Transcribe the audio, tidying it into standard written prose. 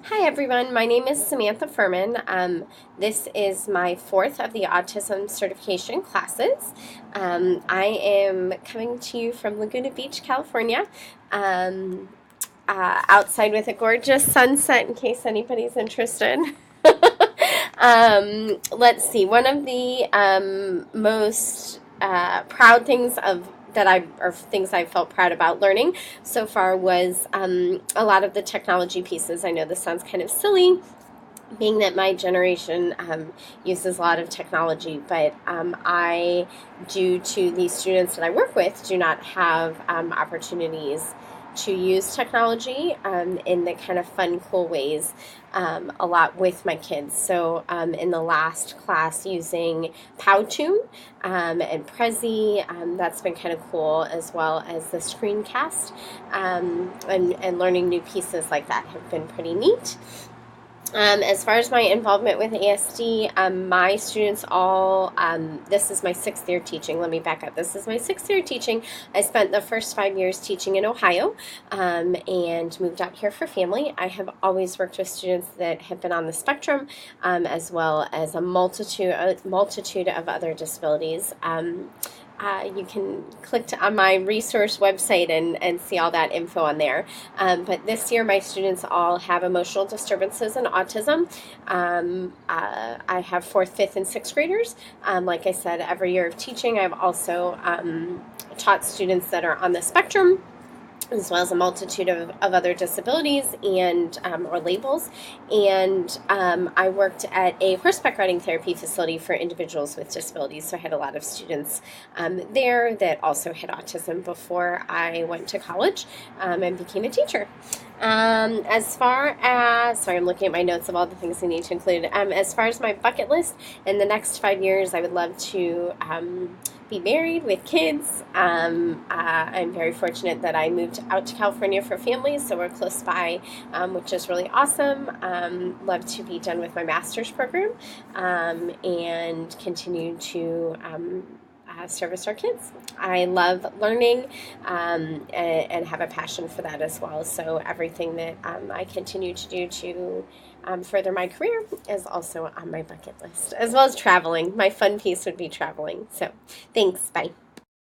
Hi everyone, my name is Samantha Furman. This is my fourth of the autism certification classes. I am coming to you from Laguna Beach, California, um, outside with a gorgeous sunset in case anybody's interested. Let's see, one of the most proud things of or things I felt proud about learning so far was a lot of the technology pieces. I know this sounds kind of silly, being that my generation uses a lot of technology, but due to the students that I work with, do not have opportunities to use technology in the kind of fun, cool ways a lot with my kids. So in the last class, using Powtoon and Prezi, that's been kind of cool, as well as the screencast, and learning new pieces like that have been pretty neat. As far as my involvement with ASD, my students all, this is my sixth year teaching. Let me back up. This is my sixth year teaching. I spent the first 5 years teaching in Ohio and moved out here for family. I have always worked with students that have been on the spectrum, as well as a multitude of other disabilities. You can click on my resource website and see all that info on there. But this year, my students all have emotional disturbances and autism. I have fourth, fifth, and sixth graders. Like I said, every year of teaching, I've also taught students that are on the spectrum, as well as a multitude of other disabilities and or labels. And I worked at a horseback riding therapy facility for individuals with disabilities. So I had a lot of students there that also had autism before I went to college and became a teacher. As far as, sorry, I'm looking at my notes of all the things I need to include. As far as my bucket list, in the next 5 years, I would love to be married with kids. I'm very fortunate that I moved out to California for family, so we're close by, which is really awesome. Love to be done with my master's program and continue to service our kids. I love learning and have a passion for that as well. So everything that I continue to do to further my career is also on my bucket list, as well as traveling. My fun piece would be traveling. So thanks. Bye.